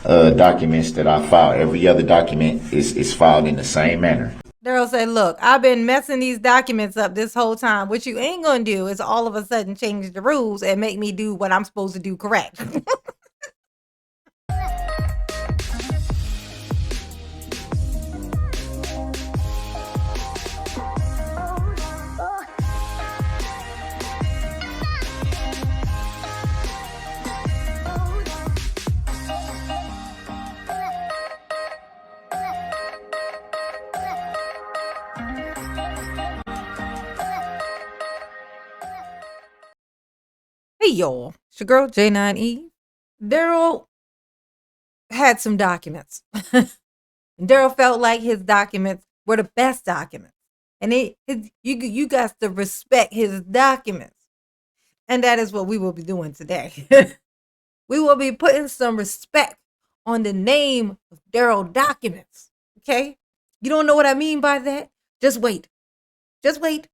documents that I file. Every other document is filed in the same manner. Darrell said, look, I've been messing these documents up this whole time. What you ain't gonna do is all of a sudden change the rules and make me do what I'm supposed to do correct. Hey y'all, it's your girl J9E. Darrell had some documents. Darrell felt like his documents were the best documents. And you got to respect his documents. And that is what we will be doing today. We will be putting some respect on the name of Darrell documents. Okay? You don't know what I mean by that? Just wait. Just wait.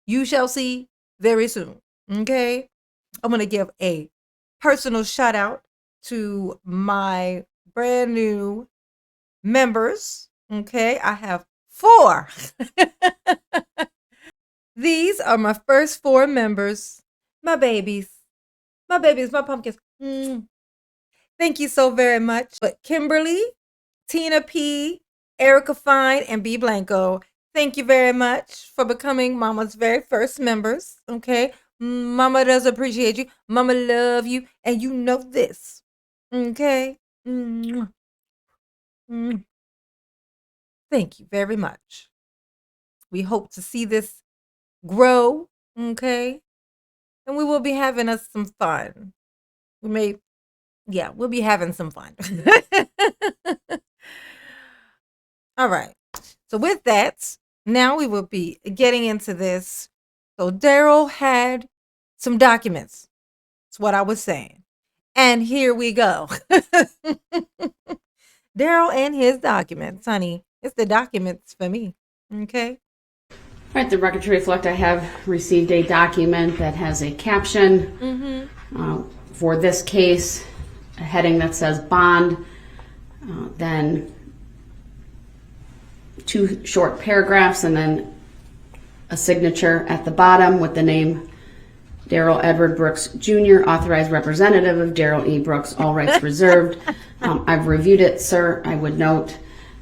You shall see very soon. Okay? I'm going to give a personal shout out to my brand new members. Okay, I have 4. These are my first 4 members, my babies, my pumpkins. Thank you so very much. But Kimberly, Tina P, Erica Fine, and B Blanco, thank you very much for becoming Mama's very first members. Okay. Mama does appreciate you. Mama love you. And you know this. Okay? Thank you very much. We hope to see this grow. Okay? And we will be having us some fun. We'll be having some fun. All right. So with that, now we will be getting into this. So Darrell had some documents. That's what I was saying. And here we go. Darrell and his documents, honey. It's the documents for me. Okay? All right, the record to reflect, I have received a document that has a caption for this case, a heading that says bond, then 2 short paragraphs, and then a signature at the bottom with the name Darrell Edward Brooks Jr., authorized representative of Darrell E. Brooks, all rights reserved. I've reviewed it, sir. I would note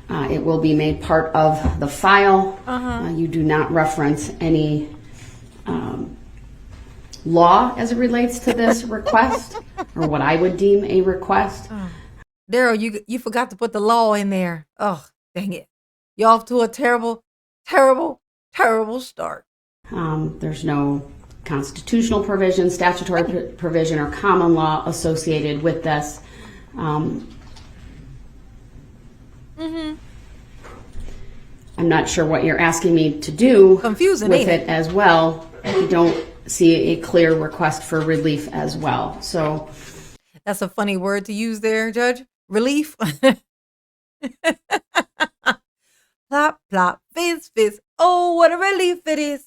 it will be made part of the file. You do not reference any law as it relates to this request, or what I would deem a request. Darrell, you forgot to put the law in there. Oh, dang it. You're off to a terrible, terrible, terrible start. There's no constitutional provision, statutory provision, or common law associated with this. I'm not sure what you're asking me to do Confusing, with it as well. I don't see a clear request for relief as well. So that's a funny word to use there, Judge. Relief. Plop, plop, fizz, fizz. Oh, what a relief it is.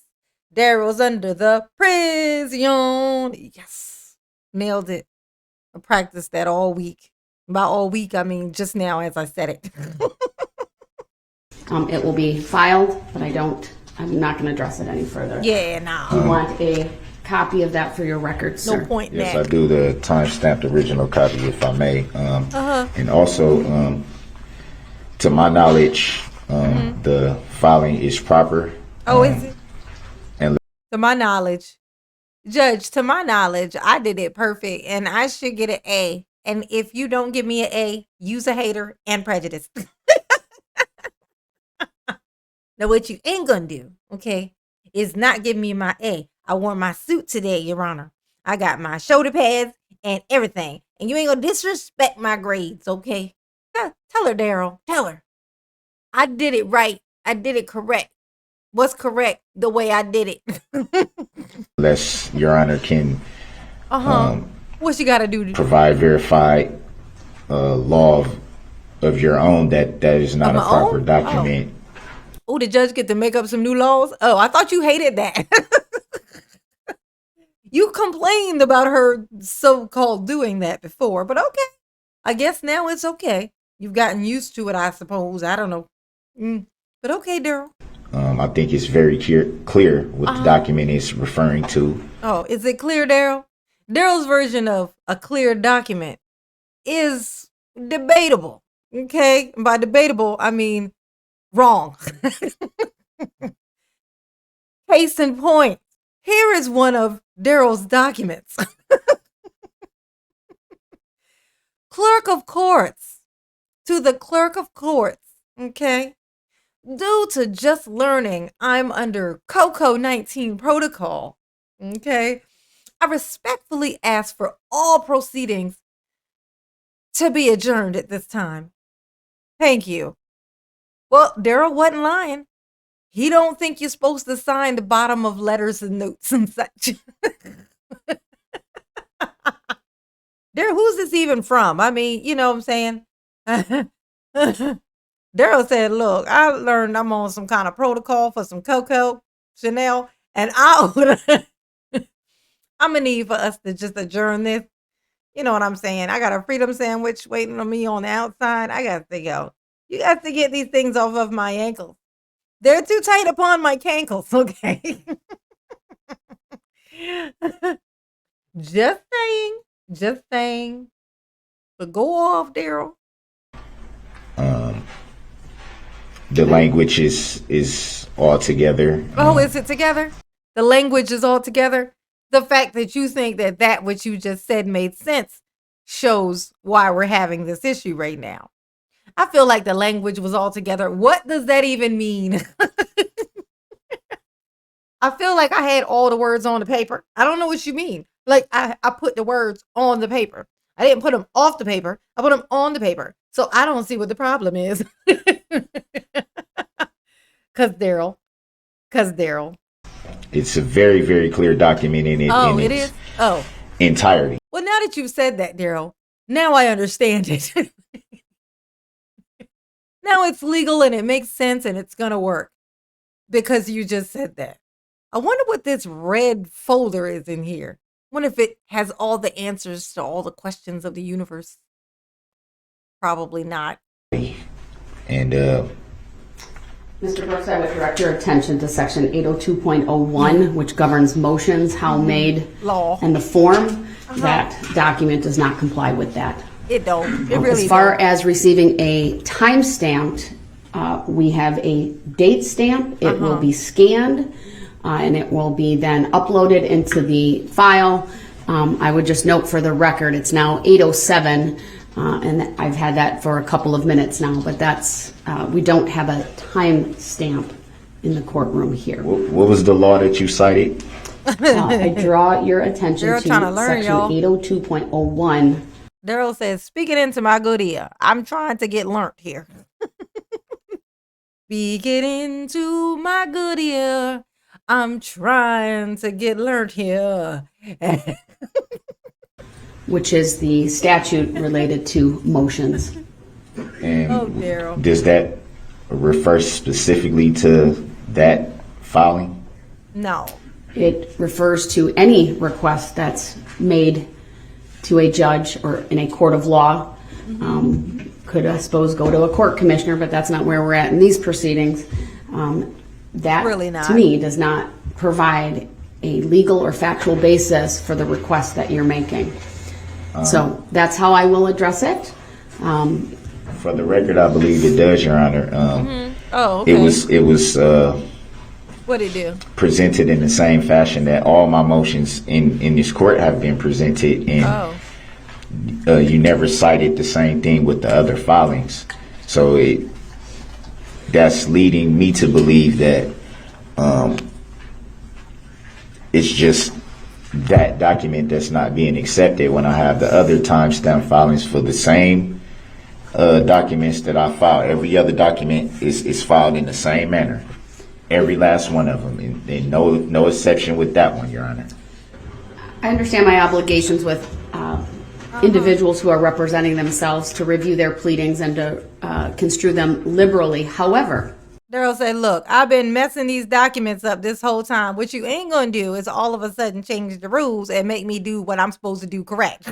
Darrell's under the prison. Yes. Nailed it. I practiced that all week. By all week, I mean just now as I said it. It will be filed, but I'm not going to address it any further. Yeah, no. You want a copy of that for your records, sir? No point in Yes, that. I do, the time-stamped original copy, if I may. And also, to my knowledge, the filing is proper. Oh, is it? And To my knowledge, Judge, to my knowledge, I did it perfect and I should get an A. And if you don't give me an A, use a hater and prejudice. Now, what you ain't gonna do, okay, is not give me my A. I wore my suit today, Your Honor. I got my shoulder pads and everything. And you ain't gonna disrespect my grades, okay? Tell her, Darrell. Tell her. I did it right. I did it correct. What's correct the way I did it? unless Your Honor can What you gotta do to provide verified law of your own that is not Of a my proper own? document. Oh, the judge get to make up some new laws? Oh, I thought you hated that. You complained about her so-called doing that before, but okay. I guess now it's okay. You've gotten used to it, I suppose. I don't know. But okay, Daryl. I think it's very clear what the document is referring to. Oh, is it clear, Daryl? Daryl's version of a clear document is debatable. Okay? And by debatable, I mean wrong. Case in point, here is one of Daryl's documents. Clerk of Courts. To the Clerk of Courts. Okay? Due to just learning I'm under COCO 19 protocol, okay, I respectfully ask for all proceedings to be adjourned at this time. Thank you. Well, Daryl wasn't lying. He don't think you're supposed to sign the bottom of letters and notes and such. Daryl, who's this even from? I mean, you know what I'm saying? Daryl said, look, I learned I'm on some kind of protocol for some Coco Chanel, and I'm gonna need for us to just adjourn this. You know what I'm saying? I got a freedom sandwich waiting on me on the outside. I got to go. You got to get these things off of my ankles. They're too tight upon my cankles, okay? Just saying. Just saying. But go off, Daryl. The language is all together. Oh, is it together? The language is all together? The fact that you think that what you just said made sense shows why we're having this issue right now. I feel like the language was all together. What does that even mean? I feel like I had all the words on the paper. I don't know what you mean. Like I put the words on the paper. I didn't put them off the paper. I put them on the paper. So I don't see what the problem is. Cause Daryl. It's a very, very clear document in it. Oh, in it its is? Oh. entirety. Well, now that you've said that, Daryl, now I understand it. Now it's legal and it makes sense and it's going to work because you just said that. I wonder what this red folder is in here. I wonder if it has all the answers to all the questions of the universe. Probably not. And Mr. Brooks, I would direct your attention to section 802.01, which governs motions, how made, Law. and the form. That document does not comply with that. It don't. It really As far don't. as receiving a time stamped, we have a date stamp. It will be scanned and it will be then uploaded into the file. I would just note for the record, it's now 8:07 and I've had that for a couple of minutes now, but that's, we don't have a time stamp in the courtroom here. what was the law that you cited? I draw your attention They're to trying to learn, section y'all. 802.01. Daryl says, speaking into my good ear, I'm trying to get learnt here. Speak it into my good ear. I'm trying to get learnt here. Which is the statute related to motions. And Oh, Daryl. does that refer specifically to that filing? No. It refers to any request that's made to a judge or in a court of law. Could, I suppose, go to a court commissioner, but that's not where we're at in these proceedings. That, Really not. to me, does not provide a legal or factual basis for the request that you're making. So that's how I will address it. For the record, I believe it does, Your Honor. Oh, okay. It was What'd he do? presented in the same fashion that all my motions in this court have been presented, and you never cited the same thing with the other filings. So that's leading me to believe that it's just that document that's not being accepted when I have the other timestamp filings for the same documents that I filed. Every other document is filed in the same manner. Every last one of them, and no exception with that one, Your Honor. I understand my obligations with individuals who are representing themselves to review their pleadings and to construe them liberally. However, Daryl said, look, I've been messing these documents up this whole time. What you ain't going to do is all of a sudden change the rules and make me do what I'm supposed to do correct.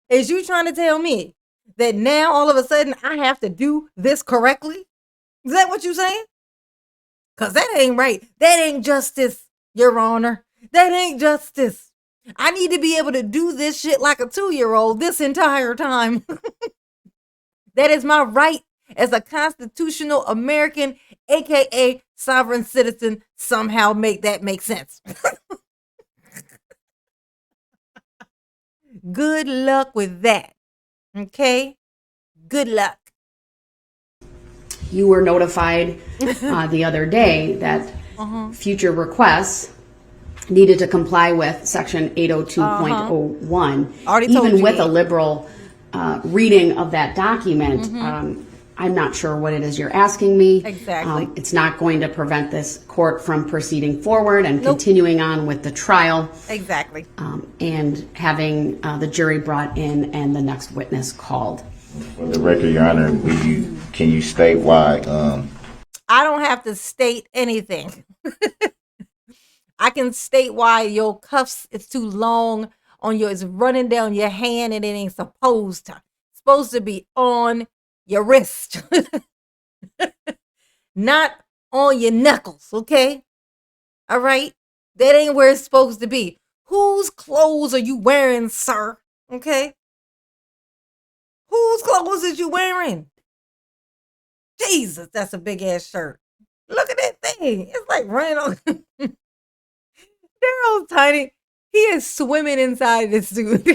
Is you trying to tell me that now all of a sudden I have to do this correctly? Is that what you saying? Because that ain't right. That ain't justice, Your Honor. That ain't justice. I need to be able to do this shit like a 2-year-old this entire time. That is my right as a constitutional American, aka sovereign citizen. Somehow make that make sense. Good luck with that. Okay? Good luck. You were notified the other day that future requests needed to comply with Section 802.01. Already told Even you with that. a liberal reading of that document, I'm not sure what it is you're asking me. Exactly. It's not going to prevent this court from proceeding forward and continuing on with the trial. Exactly. And having the jury brought in and the next witness called. For the record, Your Honor, can you state why? I don't have to state anything. I can state why your cuffs is too long on your, it's running down your hand and it ain't supposed to. It's supposed to be on your wrist. Not on your knuckles, okay? All right? That ain't where it's supposed to be. Whose clothes are you wearing, sir? Okay? Whose clothes is you wearing? Jesus, that's a big ass shirt. Look at that thing. It's like running on. Darrell's tiny. He is swimming inside this suit.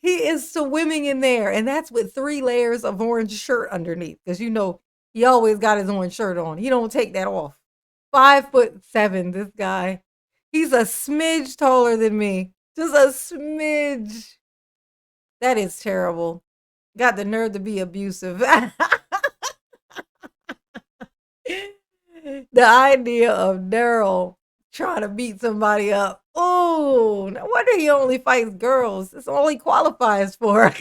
He is swimming in there. And that's with 3 layers of orange shirt underneath. Because you know, he always got his orange shirt on. He don't take that off. 5'7", this guy. He's a smidge taller than me. Just a smidge. That is terrible. Got the nerve to be abusive. The idea of Darrell trying to beat somebody up. Oh, no wonder he only fights girls. It's all he qualifies for.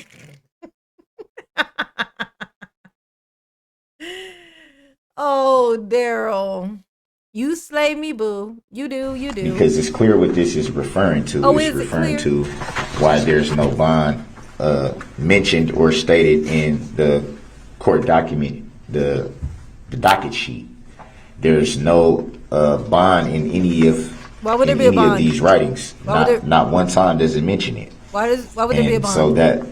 Oh, Darrell. You slay me, boo. You do, you do. Because it's clear what this is referring to. Oh, it's is it referring clear? to why there's no bond mentioned or stated in the court document, the docket sheet. There's no bond in any of Why would there in be a any of bond? these writings. Why would Not one time does it mention it. Why would there be a And bond? so that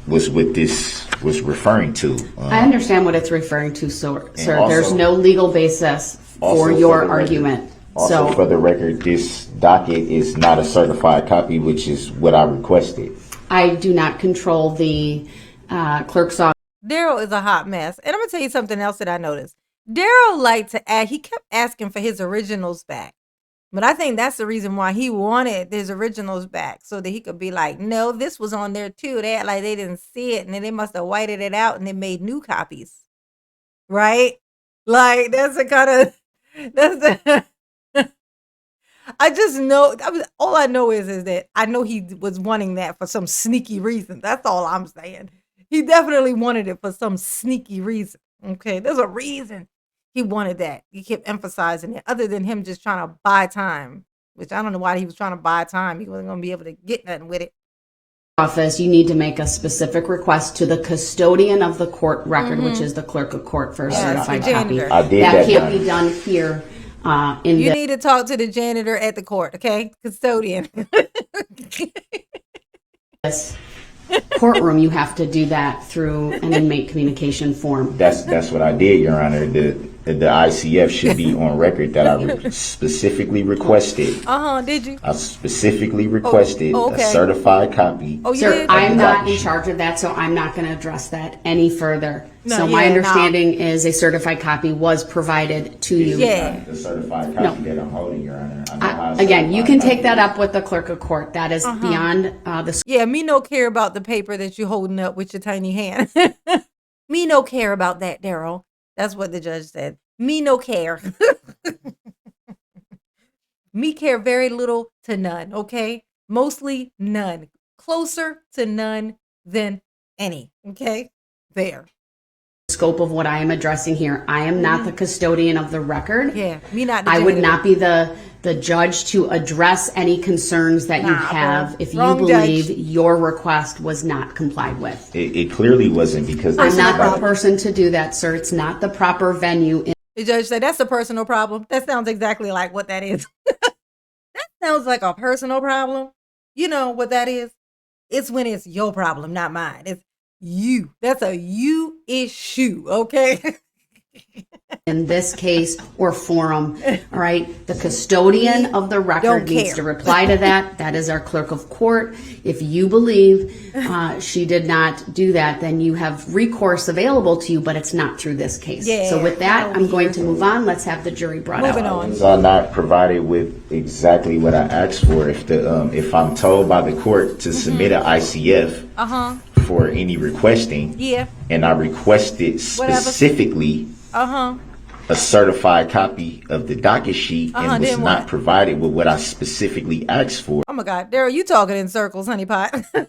was what this was referring to. I understand what it's referring to, sir. also- There's no legal basis Also, for for your the record- argument. Also, for the record, this docket is not a certified copy, which is what I requested. I do not control the clerk's office. Darrell is a hot mess. And I'm going to tell you something else that I noticed. Darrell liked to add, he kept asking for his originals back. But I think that's the reason why he wanted his originals back, so that he could be like, no, this was on there too. They act like they didn't see it, and then they must have whited it out and they made new copies. Right? Like, that's the kind of, that's the, I just know, all I know is that I know he was wanting that for some sneaky reason. That's all I'm saying. He definitely wanted it for some sneaky reason. Okay, there's a reason he wanted that. He kept emphasizing it, other than him just trying to buy time, which I don't know why he was trying to buy time. He wasn't going to be able to get nothing with it. You need to make a specific request to the custodian of the court record, which is the clerk of court, for a certified the copy. janitor. I did That that. can't be done here in You the need to talk to the janitor at the court, okay? Custodian. this courtroom. You have to do that through an inmate communication form. That's what I did, Your Honor. The ICF should be on record that I specifically requested. Did you? I specifically requested okay. a certified copy. Oh, you Sir, did? I'm not in charge of that, so I'm not going to address that any further. No, So my yeah, no. understanding is a certified copy was provided to you. Yeah. The certified copy that I'm holding, Your Honor. I know how a Again, you certified can copy take that is. up with the clerk of court. That is beyond the Yeah, me no care about the paper that you're holding up with your tiny hand. Me no care about that, Darrell. That's what the judge said. Me no care. Me care very little to none, okay? Mostly none. Closer to none than any, okay? There. scope of what I am addressing here. I am not the custodian of the record. Yeah, me not the I would janitor. not be the judge to address any concerns that you have if you Wrong believe judge. your request was not complied with. It clearly wasn't because I'm not the person to do that, sir. It's not the proper venue. The judge said, that's a personal problem. That sounds exactly like what that is. That sounds like a personal problem. You know what that is? It's when it's your problem, not mine. It's you. That's a you issue, okay? In this case or forum, all right? The custodian of the record Don't needs care. to reply to that. That is our clerk of court. If you believe she did not do that, then you have recourse available to you, but it's not through this case. Yeah, So with that, not I'm going here. to move on. Let's have the jury brought Moving out. on. was I not provided with exactly what I asked for? If I'm told by the court to submit an ICF Uh-huh. for any requesting, Yeah. and I requested Whatever. specifically Uh-huh. a certified copy of the docket sheet and was then not what? provided with what I specifically asked for. Oh my God, Daryl, you talking in circles, honey pot. And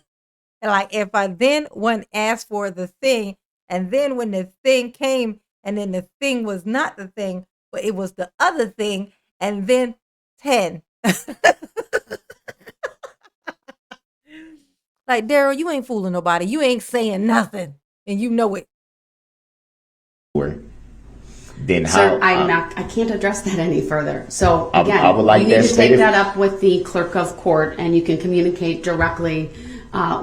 like if I then wouldn't ask for the thing, and then when the thing came, and then the thing was not the thing, but it was the other thing, and then 10. Like, Daryl, you ain't fooling nobody. You ain't saying nothing. And you know it. Then Sir, how? I can't address that any further. So I again, would like you need that to take stated. that up with the clerk of court, and you can communicate directly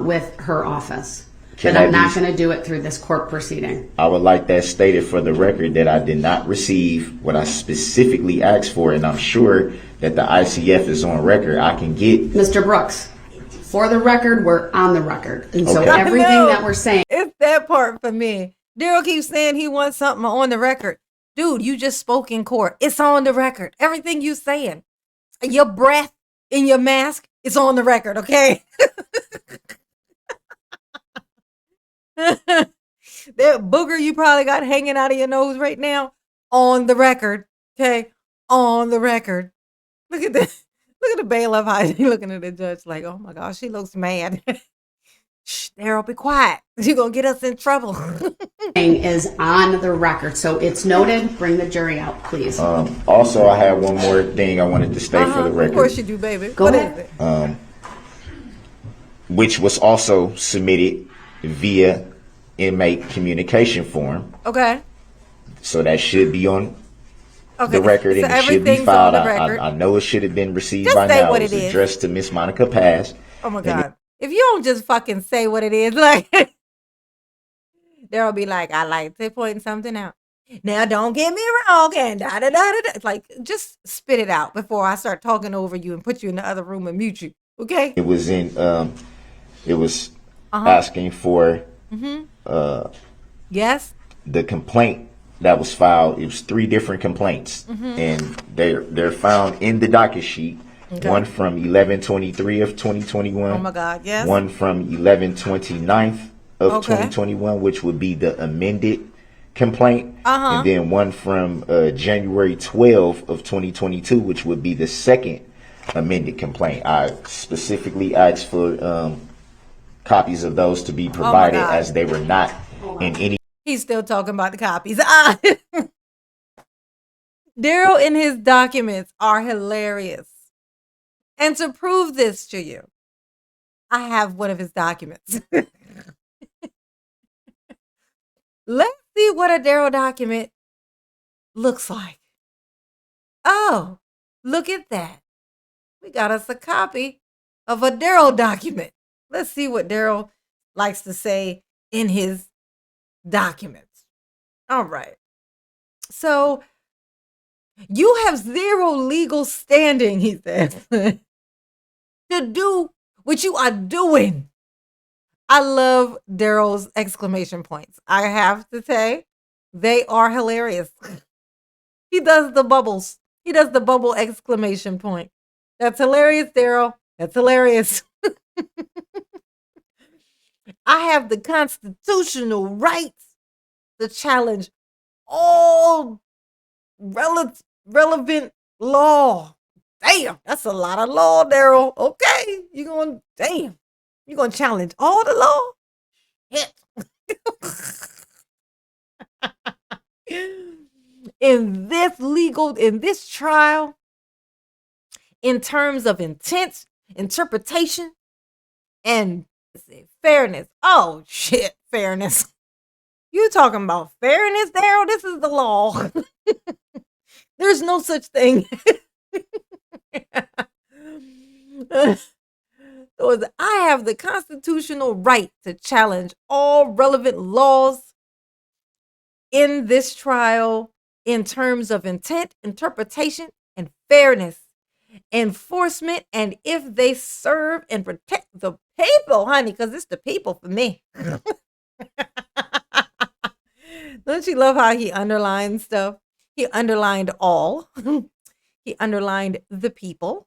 with her office. Can But I'm that not be- going to do it through this court proceeding. I would like that stated for the record that I did not receive what I specifically asked for, and I'm sure that the ICF is on record. I can get. Mr. Brooks, for the record, we're on the record. And so Okay. everything No. that we're saying It's that part for me. Daryl keeps saying he wants something on the record. Dude, you just spoke in court. It's on the record. Everything you saying. Your breath in your mask, it's on the record, okay? That booger you probably got hanging out of your nose right now, on the record, okay? On the record. Look at this. Look at the bailiff how he looking at the judge like, oh my gosh, she looks mad. Shh, Daryl, be quiet. You're going to get us in trouble. is on the record. So it's noted. Bring the jury out, please. Also, I have one more thing I wanted to state for the Of record. course you do, baby. Go What ahead. is it? Which was also submitted via inmate communication form. Okay. So that should be on Okay. the record So and it should be everything's filed. on the record. I know it should have been received Just by say now. what It was it is. addressed to Miss Monica Paz. Oh my And God. If you don't just fucking say what it is, like, there'll be like, I like to point something out. Now, don't get me wrong, and da da da da da. It's like, just spit it out before I start talking over you and put you in the other room and mute you. Okay? It was in. It was Uh-huh. asking for Yes? the complaint that was filed. It was 3 different complaints, and they're found in the docket sheet. Okay. One from 11/23 of 2021. Oh my God, yes. One from 11/29 of Okay. 2021, which would be the amended complaint, Uh-huh. and then one from January 12 of 2022, which would be the second amended complaint. I specifically asked for copies of those to be provided God. as they were not in any. He's still talking about the copies. Daryl and his documents are hilarious. And to prove this to you, I have one of his documents. Let's see what a Daryl document looks like. Oh, look at that. We got us a copy of a Daryl document. Let's see what Daryl likes to say in his documents. All right. So you have zero legal standing, he says, to do what you are doing. I love Daryl's exclamation points. I have to say, they are hilarious. He does the bubbles. He does the bubble exclamation point. That's hilarious, Daryl. That's hilarious. I have the constitutional rights to challenge all relevant law. Damn, that's a lot of law, Daryl. Okay, you're going to challenge all the law? Hit. in this trial, in terms of intent, interpretation, and fairness. Oh shit, fairness. You talking about fairness, Daryl? This is the law. There's no such thing. So I have the constitutional right to challenge all relevant laws in this trial in terms of intent, interpretation, and fairness, enforcement, and if they serve and protect the people, honey, because it's the people for me. Don't you love how he underlined stuff? He underlined all. He underlined the people.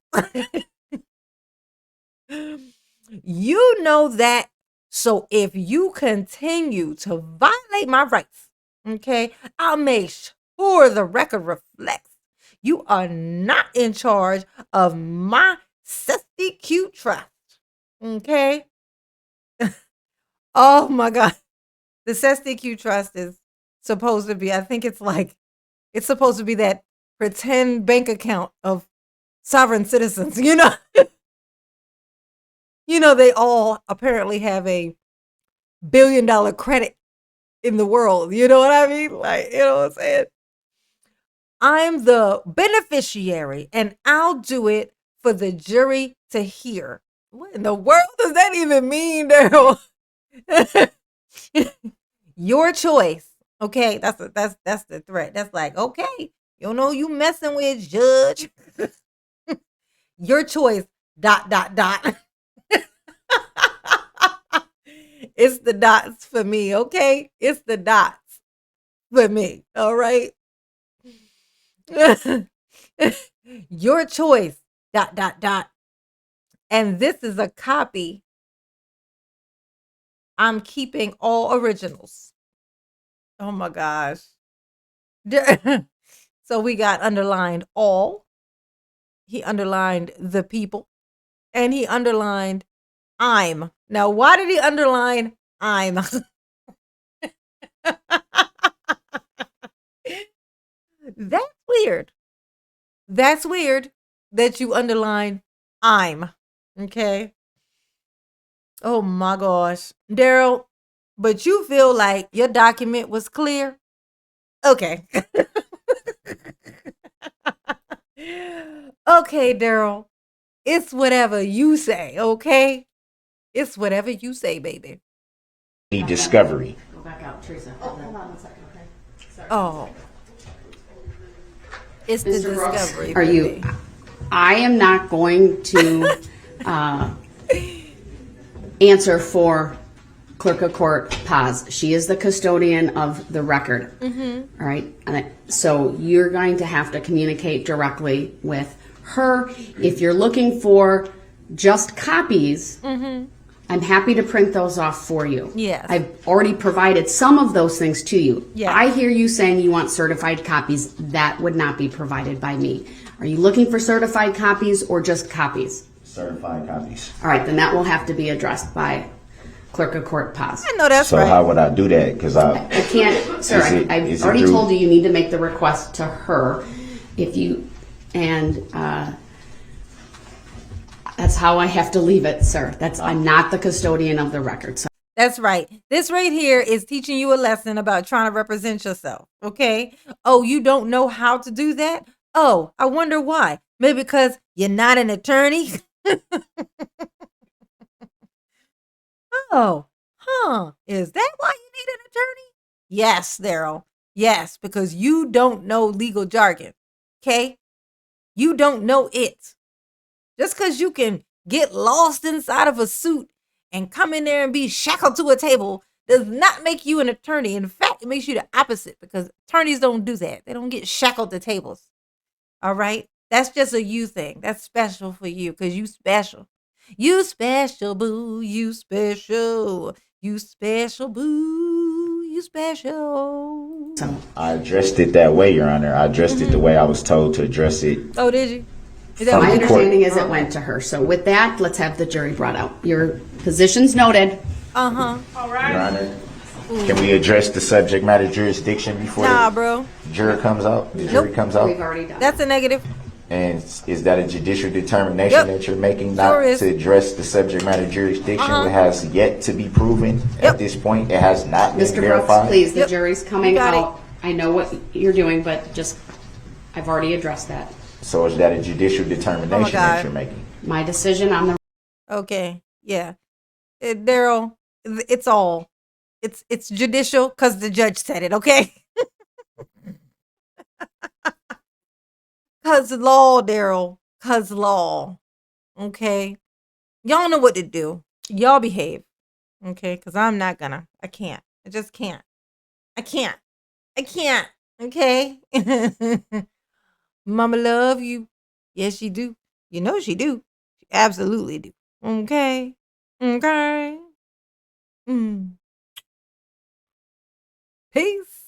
You know that. So if you continue to violate my rights, okay, I'll make sure the record reflects you are not in charge of my sexy cute trust. Okay? Oh my God. The sexy cute trust is supposed to be, I think it's supposed to be that pretend bank account of sovereign citizens, you know? You know, they all apparently have a $1 billion credit in the world. You know what I mean? Like, you know what I'm saying? I'm the beneficiary and I'll do it for the jury to hear. What in the world does that even mean, Daryl? Your choice. Okay, that's the threat. That's like, okay, you know you messing with, judge. Your choice. ... It's the dots for me, okay? It's the dots for me, all right? Your choice. ... And this is a copy. I'm keeping all originals. Oh my gosh. So we got underlined all. He underlined the people. And he underlined I'm. Now, why did he underline I'm? That's weird. That's weird that you underline I'm. Okay. Oh my gosh. Daryl, but you feel like your document was clear? Okay. Okay, Daryl. It's whatever you say, okay? It's whatever you say, baby. The discovery. Go back out, Teresa. Oh, hold on 1 second, okay? Sorry. Oh. It's the Mr. Brooks, discovery. are you? baby. I am not going to answer for Clerk of Court Paz. She is the custodian of the record. All right. So you're going to have to communicate directly with her. If you're looking for just copies, I'm happy to print those off for you. Yes. I've already provided some of those things to you. Yes. I hear you saying you want certified copies. That would not be provided by me. Are you looking for certified copies or just copies? Certified copies. All right, then that will have to be addressed by Clerk of Court Paz. I know that's So right. how would I do that? Because I can't, sir. I've is it already through- told you need to make the request to her. That's how I have to leave it, sir. I'm not the custodian of the record. So. That's right. This right here is teaching you a lesson about trying to represent yourself. Okay. Oh, you don't know how to do that? Oh, I wonder why. Maybe because you're not an attorney. Oh, is that why you need an attorney? Yes, Daryl. Yes, because you don't know legal jargon. Okay. You don't know it. Just because you can get lost inside of a suit and come in there and be shackled to a table does not make you an attorney. In fact, it makes you the opposite because attorneys don't do that. They don't get shackled to tables. All right? That's just a you thing. That's special for you because you special. You special, boo. You special. You special, boo. You special. I addressed it that way, Your Honor. I addressed it the way I was told to address it. Oh, did you? Is that From My what the you understanding is it went to her. So with that, let's have the jury brought out. Your position's noted. Uh-huh. Your Honor, Can we address the subject matter jurisdiction before Nah, the bro. jury comes out? The jury Nope. comes out? We've already done. That's a negative. And is that a judicial determination Yep. that you're making not Sure is. to address the subject matter jurisdiction? Uh-huh. It has yet to be proven Yep. at this point. It has not been Mr. Brooks, verified. please, the Yep. jury's coming You got it. out. I know what you're doing, but just, I've already addressed that. So is that a judicial determination God. that you're making? My decision on the Okay. Yeah. Daryl, it's all. It's judicial because the judge said it, okay? Cause law, Daryl. Cause law. Okay. Y'all know what to do. Y'all behave. Okay, because I'm not gonna. I can't. I just can't. I can't. I can't. Okay. Mama love you. Yes, she do. You know she do. She absolutely do. Okay. Okay. Mm. Peace.